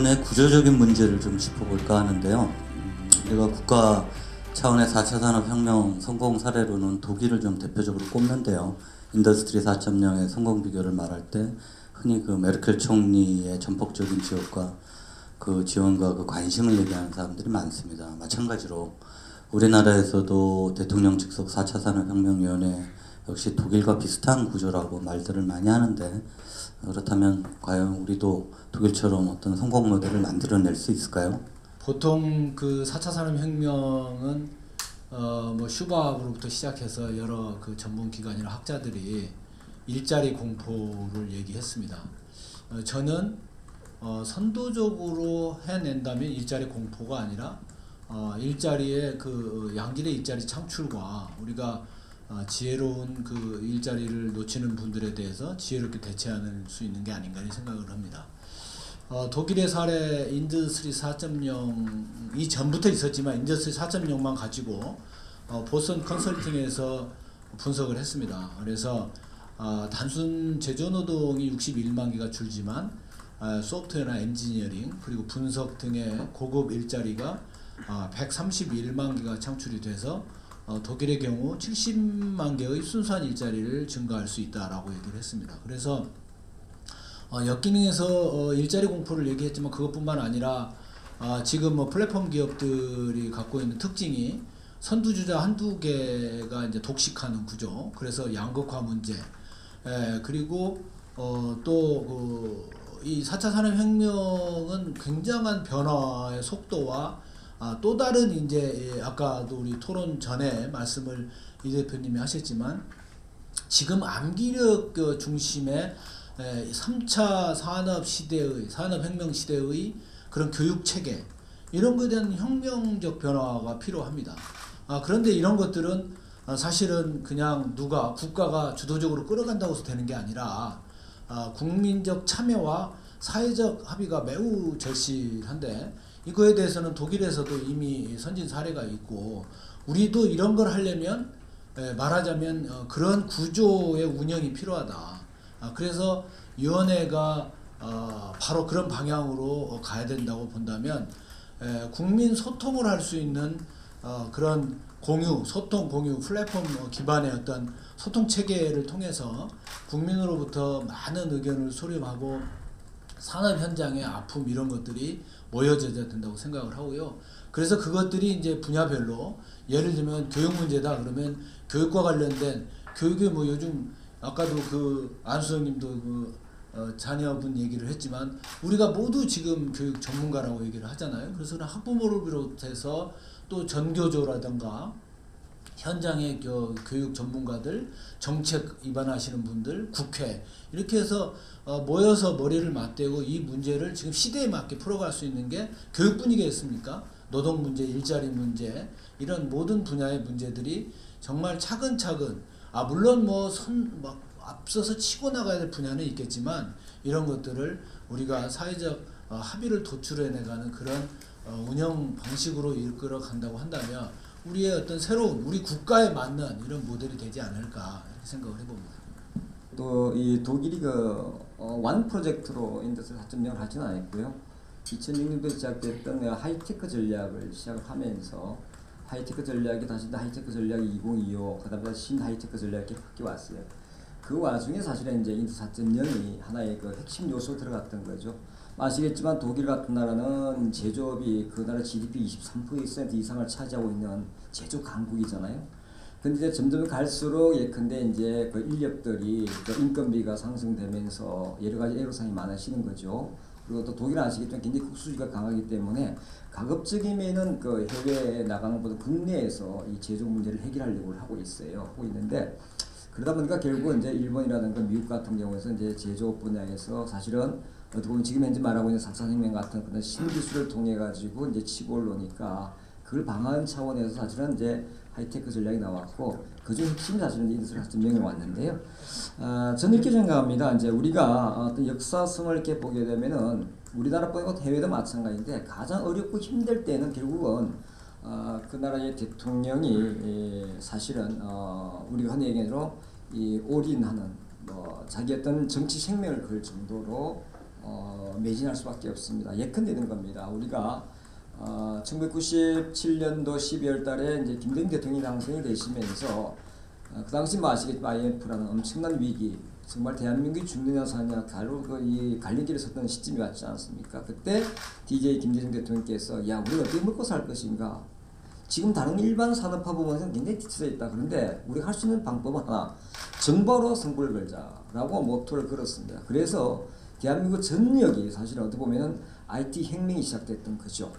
이번에 구조적인 문제를 좀 짚어볼까 하는데요. 우리가 국가 차원의 4차 산업혁명 성공 사례로는 독일을 좀 대표적으로 꼽는데요. 인더스트리 4.0의 성공 비결을 말할 때 흔히 그 메르켈 총리의 전폭적인 지원과 그 관심을 얘기하는 사람들이 많습니다. 마찬가지로 우리나라에서도 대통령 직속 4차 산업혁명위원회 역시 독일과 비슷한 구조라고 말들을 많이 하는데, 그렇다면 과연 우리도 독일처럼 어떤 성공 모델을 만들어낼 수 있을까요? 보통 그 4차 산업혁명은 뭐 슈바브로부터 시작해서 여러 그 전문기관이나 학자들이 일자리 공포를 얘기했습니다. 저는 선도적으로 해낸다면 일자리 공포가 아니라 일자리의 그 양질의 일자리 창출과 우리가 지혜로운 그 일자리를 놓치는 분들에 대해서 지혜롭게 대처할 수 있는 게 아닌가 생각을 합니다. 독일의 사례 인더스트리 4.0 이전부터 있었지만 인더스트리 4.0만 가지고 보선 컨설팅에서 분석을 했습니다. 그래서 단순 제조노동이 61만 개가 줄지만 소프트웨어나 엔지니어링 그리고 분석 등의 고급 일자리가 131만 개가 창출이 돼서 독일의 경우 70만 개의 순수한 일자리를 증가할 수 있다라고 얘기를 했습니다. 그래서 역기능에서 일자리 공포를 얘기했지만 그것뿐만 아니라 지금 뭐 플랫폼 기업들이 갖고 있는 특징이 선두주자 한두 개가 이제 독식하는 구조, 그래서 양극화 문제, 그리고 또 이 4차 산업혁명은 굉장한 변화의 속도와 또 다른 이제 아까도 우리 토론 전에 말씀을 이 대표님이 하셨지만 지금 암기력 중심의 3차 산업혁명 시대의 그런 교육체계 이런 것에 대한 혁명적 변화가 필요합니다. 그런데 이런 것들은 사실은 그냥 국가가 주도적으로 끌어간다고 해서 되는 게 아니라 국민적 참여와 사회적 합의가 매우 절실한데, 이거에 대해서는 독일에서도 이미 선진 사례가 있고 우리도 이런 걸 하려면 말하자면 그런 구조의 운영이 필요하다. 그래서 위원회가 바로 그런 방향으로 가야 된다고 본다면 국민 소통을 할 수 있는 그런 소통 공유 플랫폼 기반의 어떤 소통 체계를 통해서 국민으로부터 많은 의견을 수렴하고 산업 현장의 아픔 이런 것들이 모여져야 된다고 생각을 하고요. 그래서 그것들이 이제 분야별로 예를 들면 교육 문제다 그러면 교육과 관련된 교육이 뭐 요즘 아까도 그 안수영님도 자녀분 얘기를 했지만 우리가 모두 지금 교육 전문가라고 얘기를 하잖아요. 그래서 학부모를 비롯해서 또 전교조라든가 현장의 교육 전문가들, 정책 입안하시는 분들, 국회 이렇게 해서 모여서 머리를 맞대고 이 문제를 지금 시대에 맞게 풀어갈 수 있는 게 교육뿐이겠습니까? 노동 문제, 일자리 문제 이런 모든 분야의 문제들이 정말 차근차근 물론 막 앞서서 치고 나가야 될 분야는 있겠지만 이런 것들을 우리가 사회적 합의를 도출해내가는 그런 운영 방식으로 이끌어 간다고 한다면 우리의 어떤 새로운 우리 국가에 맞는 이런 모델이 되지 않을까 이렇게 생각을 해봅니다. 또 이 독일이 완 프로젝트로 인더스트리 4.0을 하지는 않았고요. 2006년도에 시작됐던 하이테크 전략을 시작을 하면서 하이테크 전략이 다시 하이테크 전략 2025, 그다음에 신하이테크 전략이 바뀌어 왔어요. 그 와중에 사실은 이제 인더스트리 4.0이 하나의 그 핵심 요소 들어갔던 거죠. 아시겠지만 독일 같은 나라는 제조업이 그 나라 GDP 23% 이상을 차지하고 있는 제조 강국이잖아요. 근데 이제 점점 갈수록 예컨대 이제 그 인력들이 인건비가 상승되면서 여러 가지 애로사항이 많아지는 거죠. 그리고 또 독일은 아시겠지만 굉장히 국수주의가 강하기 때문에 가급적이면은 그 해외에 나가는 것보다 국내에서 이 제조 문제를 해결하려고 하고 있는데 그러다 보니까 결국 이제 일본이라든가 미국 같은 경우에서 이제 제조업 분야에서 사실은 어떻게 보면 지금 현재 말하고 있는 4차 혁명 같은 그런 신기술을 통해 가지고 이제 치고 올라오니까 그걸 방어하는 차원에서 사실은 이제 하이테크 전략이 나왔고 그중 핵심이 사실은 인더스트리 4.0이 왔는데요. 저는 이렇게 생각합니다. 이제 우리가 어떤 역사성을 이렇게 보게 되면은 우리나라뿐만 아니라 해외도 마찬가지인데 가장 어렵고 힘들 때는 결국은 그 나라의 대통령이 사실은 우리가 흔히 얘기하는 대로 이 올인하는 자기 어떤 정치 생명을 걸 정도로 매진할 수밖에 없습니다. 예컨대는 겁니다. 우리가 1997년도 12월 달에 이제 김대중 대통령이 당선이 되시면서 그 당시 뭐 아시겠지만 IMF라는 엄청난 위기, 정말 대한민국이 죽느냐 사느냐 바로 이 갈림길에 섰던 시점이 왔지 않습니까? 그때 DJ 김대중 대통령께서 야 우리가 어떻게 먹고 살 것인가? 지금 다른 일반 산업화 부분에서는 굉장히 뒤쳐져 있다. 그런데 우리가 할 수 있는 방법은 하나, 정바로 승부를 걸자라고 모토를 걸었습니다. 그래서 대한민국 전역이 사실은 어떻게 보면은 IT 혁명이 시작됐던 거죠.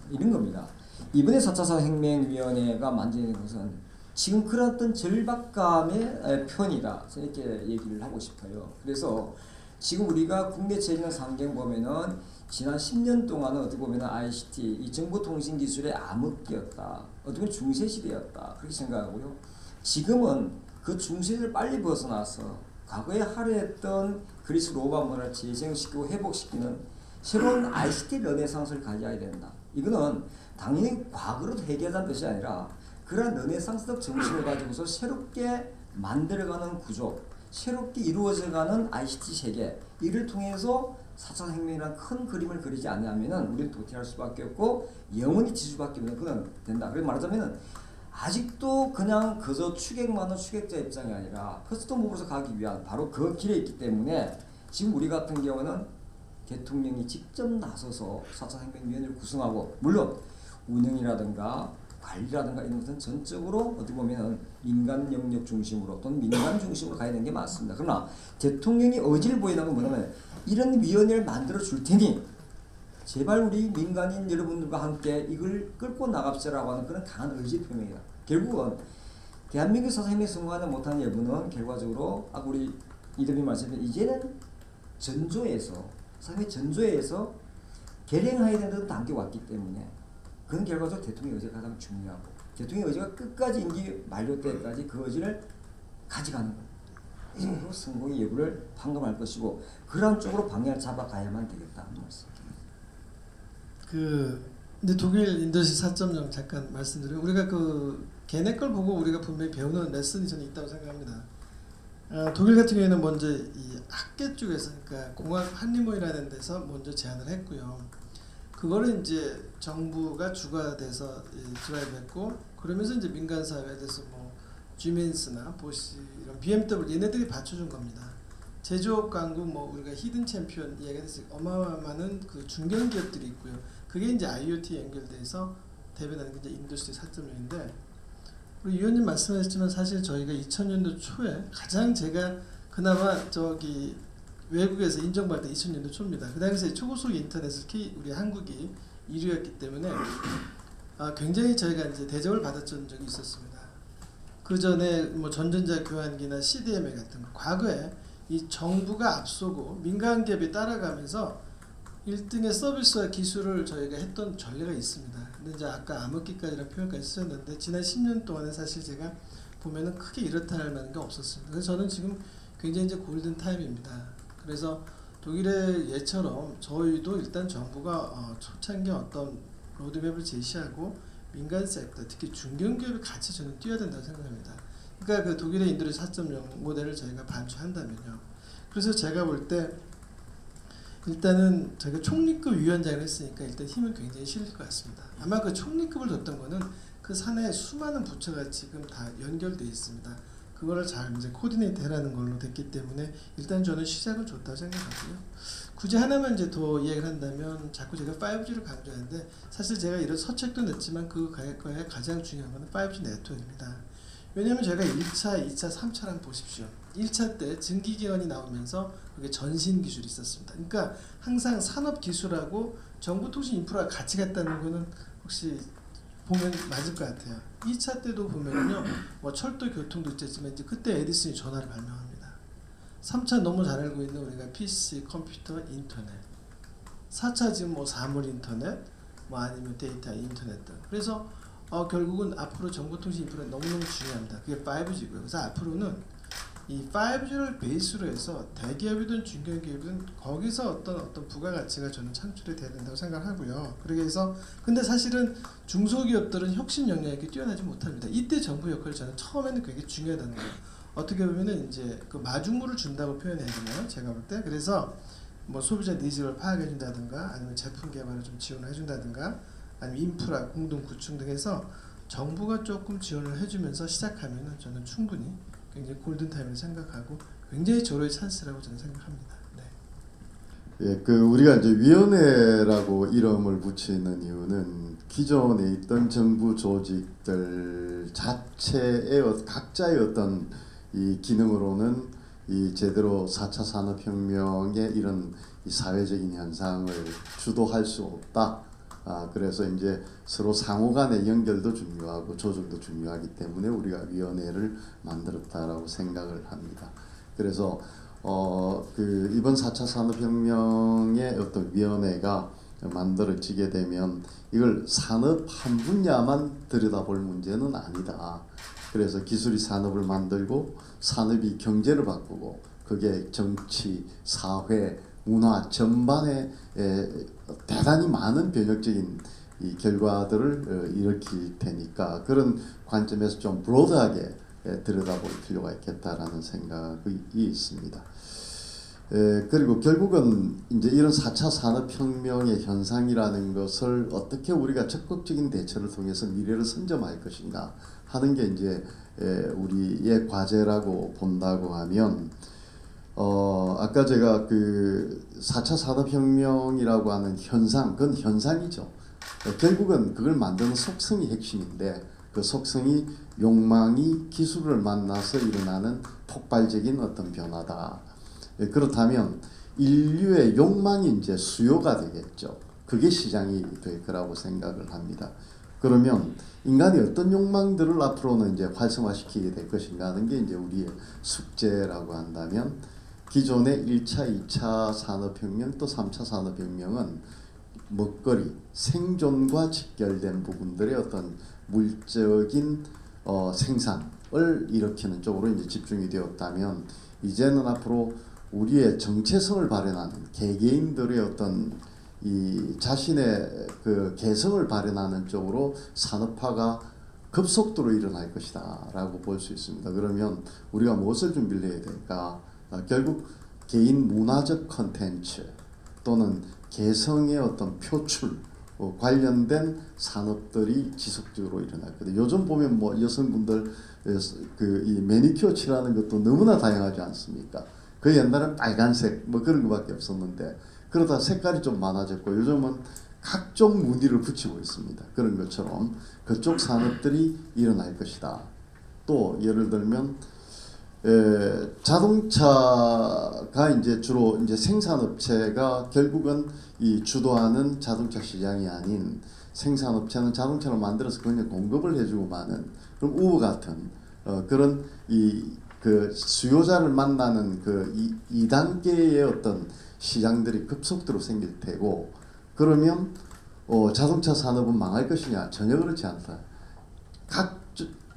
이런 겁니다. 이번에 4차 산업혁명위원회가 만들어진 것은 지금 그런 어떤 절박감의 편이다. 이렇게 얘기를 하고 싶어요. 그래서 지금 우리가 국내 제조 상경 보면은 지난 10년 동안은 어떻게 보면은 ICT, 이 정보통신기술의 암흑기였다. 어떻게 보면 중세시대였다. 그렇게 생각하고요. 지금은 그 중세를 빨리 벗어나서 과거에 하려했던 그리스 로마 문화를 재생시키고 회복시키는 새로운 ICT 르네상스를 가져야 된다. 이거는 당연히 과거로 회귀하자는 뜻이 아니라 그런 르네상스적 정신을 가지고서 새롭게 만들어가는 구조, 새롭게 이루어져가는 ICT 세계, 이를 통해서 4차 혁명이라는 큰 그림을 그리지 않으면 우리는 도태할 수밖에 없고 영원히 지수밖에 없는 그런 된다. 그래서 말하자면 아직도 그냥 그저 추격만은 추격자 입장이 아니라 퍼스트 무브로서 가기 위한 바로 그 길에 있기 때문에 지금 우리 같은 경우는 대통령이 직접 나서서 4차 혁명위원회를 구성하고 물론 운영이라든가 관리라든가 이런 것은 전적으로 어떻게 보면 민간 영역 중심으로 또는 민간 중심으로 가야 되는 게 맞습니다. 그러나 대통령이 의지를 보이는 건 뭐냐면 이런 위원회를 만들어 줄 테니 제발 우리 민간인 여러분들과 함께 이걸 끌고 나갑시라고 하는 그런 강한 의지 표명이다. 결국은 대한민국 사상에 성공하지 못한 여부는 결과적으로 아까 우리 이대표님 말씀드린 이제는 전조에서 사상의 전조에서 결행해야 된다는 단계가 왔기 때문에 그런 결과적으로 대통령의 의지가 가장 중요하고 대통령의 의지가 끝까지 임기 만료 때까지 그 의지를 가져가는 겁니다. 그래서 성공의 여부를 판가할 것이고 그러한 쪽으로 방향을 잡아가야만 되겠다는 말씀입니다. 이제 독일 인더스트리 4.0 잠깐 말씀드리면 우리가 걔네 걸 보고 우리가 분명히 배우는 레슨이 저는 있다고 생각합니다. 독일 같은 경우에는 먼저 이 학계 쪽에서 그러니까 공학 한림호이라는 데서 먼저 제안을 했고요. 그거를 이제 정부가 주가 돼서 드라이브했고 그러면서 이제 민간 사회에 대해서 뭐 주민스나 보시 이런 BMW 얘네들이 받쳐준 겁니다. 제조업 강국 뭐 우리가 히든 챔피언 이야기했을 때 어마어마한 그 중견 기업들이 있고요. 그게 이제 IoT 연결돼서 대변하는 게 이제 인더스트리 4.0인데 우리 위원님 말씀하셨지만 사실 저희가 2000년도 초에 가장 제가 그나마 저기 외국에서 인정받을 때 2000년도 초입니다. 그 당시에 초고속 인터넷을 우리 한국이 1위였기 때문에 굉장히 저희가 이제 대접을 받았던 적이 있었습니다. 그 전에 뭐 전전자 교환기나 CDMA 같은 거 과거에 이 정부가 앞서고 민간 기업이 따라가면서 1등의 서비스와 기술을 저희가 했던 전례가 있습니다. 근데 이제 아까 암흑기까지라는 표현까지 쓰셨는데 지난 10년 동안에 사실 제가 보면은 크게 이렇다 할 만한 게 없었습니다. 그래서 저는 지금 굉장히 이제 골든 타임입니다. 그래서 독일의 예처럼 저희도 일단 정부가 초창기 어떤 로드맵을 제시하고 민간 섹터, 특히 중견기업이 같이 저는 뛰어야 된다고 생각합니다. 그러니까 그 독일의 인더스트리 4.0 모델을 저희가 반추한다면요. 그래서 제가 볼 때 일단은 저희가 총리급 위원장을 했으니까 일단 힘은 굉장히 실릴 것 같습니다. 아마 그 총리급을 뒀던 거는 그 산하에 수많은 부처가 지금 다 연결되어 있습니다. 그거를 잘 이제 코디네이트 해라는 걸로 됐기 때문에 일단 저는 시작은 좋다고 생각하고요. 굳이 하나만 이제 더 이야기를 한다면 자꾸 제가 5G를 강조하는데 사실 제가 이런 서책도 냈지만 그거에 가장 중요한 거는 5G 네트워크입니다. 왜냐하면 제가 1차, 2차, 3차랑 보십시오. 1차 때 증기기관이 나오면서 그게 전신 기술이 있었습니다. 그러니까 항상 산업기술하고 정보통신 인프라가 같이 갔다는 거는 혹시 보면 맞을 것 같아요. 2차 때도 보면요, 뭐 철도 교통도 있었지만 이제 그때 에디슨이 전화를 발명합니다. 3차 너무 잘 알고 있는 우리가 PC, 컴퓨터, 인터넷. 4차 지금 뭐 사물 인터넷, 뭐 아니면 데이터 인터넷 등. 그래서 결국은 앞으로 정보통신 인프라 너무너무 중요합니다. 그게 5G고요. 그래서 앞으로는 이 5G를 베이스로 해서 대기업이든 중견기업이든 거기서 어떤 부가가치가 저는 창출이 돼야 된다고 생각하고요. 그렇게 해서 근데 사실은 중소기업들은 혁신 역량이 뛰어나지 못합니다. 이때 정부 역할이 저는 처음에는 굉장히 중요하다는 거예요. 어떻게 보면은 이제 그 마중물을 준다고 표현해야 되나요? 제가 볼 때. 그래서 뭐 소비자 니즈를 파악해 준다든가 아니면 제품 개발을 좀 지원을 해준다든가 아니면 인프라 공동 구축 등해서 정부가 조금 지원을 해주면서 시작하면은 저는 충분히 굉장히 골든타임을 생각하고 굉장히 절호의 찬스라고 저는 생각합니다. 네. 예, 그 우리가 이제 위원회라고 이름을 붙이는 이유는 기존에 있던 정부 조직들 자체의 각자의 어떤 이 기능으로는 이 제대로 4차 산업혁명의 이런 이 사회적인 현상을 주도할 수 없다. 그래서 이제 서로 상호간의 연결도 중요하고 조정도 중요하기 때문에 우리가 위원회를 만들었다라고 생각을 합니다. 그래서 그 이번 4차 산업혁명의 어떤 위원회가 만들어지게 되면 이걸 산업 한 분야만 들여다볼 문제는 아니다. 그래서 기술이 산업을 만들고 산업이 경제를 바꾸고 그게 정치, 사회, 문화 전반에 대단히 많은 변혁적인 이 결과들을 일으킬 테니까 그런 관점에서 좀 브로드하게 들여다볼 필요가 있겠다라는 생각이 있습니다. 그리고 결국은 이제 이런 4차 산업혁명의 현상이라는 것을 어떻게 우리가 적극적인 대처를 통해서 미래를 선점할 것인가 하는 게 이제 우리의 과제라고 본다고 하면 아까 제가 그 4차 산업혁명이라고 하는 현상, 그건 현상이죠. 결국은 그걸 만드는 속성이 핵심인데 그 속성이 욕망이 기술을 만나서 일어나는 폭발적인 어떤 변화다. 그렇다면 인류의 욕망이 이제 수요가 되겠죠. 그게 시장이 될 거라고 생각을 합니다. 그러면 인간이 어떤 욕망들을 앞으로는 이제 활성화시키게 될 것인가 하는 게 이제 우리의 숙제라고 한다면 기존의 1차, 2차 산업혁명 또 3차 산업혁명은 먹거리, 생존과 직결된 부분들의 어떤 물적인 생산을 일으키는 쪽으로 이제 집중이 되었다면 이제는 앞으로 우리의 정체성을 발현하는 개개인들의 어떤 이 자신의 그 개성을 발현하는 쪽으로 산업화가 급속도로 일어날 것이다라고 볼 수 있습니다. 그러면 우리가 무엇을 준비를 해야 될까? 결국 개인 문화적 컨텐츠 또는 개성의 어떤 표출 관련된 산업들이 지속적으로 일어날 거예요. 요즘 보면 뭐 여성분들 그 이 매니큐어 칠하는 것도 너무나 다양하지 않습니까? 그 옛날엔 빨간색 뭐 그런 것밖에 없었는데 그러다 색깔이 좀 많아졌고 요즘은 각종 무늬를 붙이고 있습니다. 그런 것처럼 그쪽 산업들이 일어날 것이다. 또 예를 들면 자동차가 이제 주로 이제 생산업체가 결국은 이 주도하는 자동차 시장이 아닌 생산업체는 자동차를 만들어서 그냥 공급을 해주고 마는 그런 우버 같은 그런 그 수요자를 만나는 그 2단계의 어떤 시장들이 급속도로 생길 테고 그러면 자동차 산업은 망할 것이냐? 전혀 그렇지 않다. 각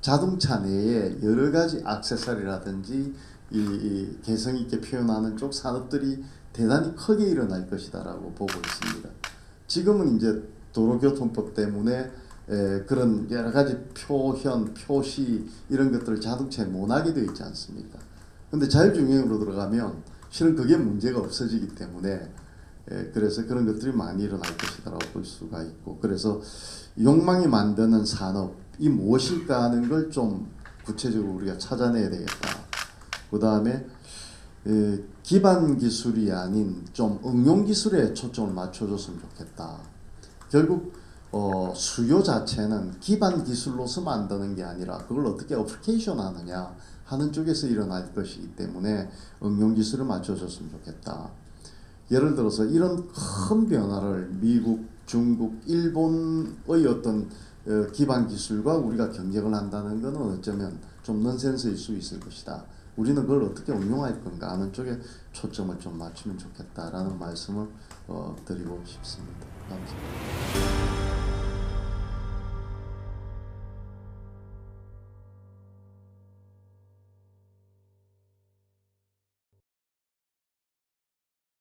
자동차 내에 여러 가지 액세서리라든지 이 개성 있게 표현하는 쪽 산업들이 대단히 크게 일어날 것이다라고 보고 있습니다. 지금은 이제 도로교통법 때문에 그런 여러 가지 표현, 표시 이런 것들을 자동차에 못하게 되어 있지 않습니까? 근데 자율주행으로 들어가면 실은 그게 문제가 없어지기 때문에 그래서 그런 것들이 많이 일어날 것이다라고 볼 수가 있고 그래서 욕망이 만드는 산업이 무엇일까 하는 걸 좀 구체적으로 우리가 찾아내야 되겠다. 그 다음에 기반 기술이 아닌 좀 응용 기술에 초점을 맞춰줬으면 좋겠다. 결국 수요 자체는 기반 기술로서 만드는 게 아니라 그걸 어떻게 어플리케이션 하느냐 하는 쪽에서 일어날 것이기 때문에 응용 기술을 맞춰줬으면 좋겠다. 예를 들어서 이런 큰 변화를 미국, 중국, 일본의 어떤 기반 기술과 우리가 경쟁을 한다는 것은 어쩌면 좀 넌센스일 수 있을 것이다. 우리는 그걸 어떻게 응용할 건가 하는 쪽에 초점을 좀 맞추면 좋겠다라는 말씀을 드리고 싶습니다. 감사합니다.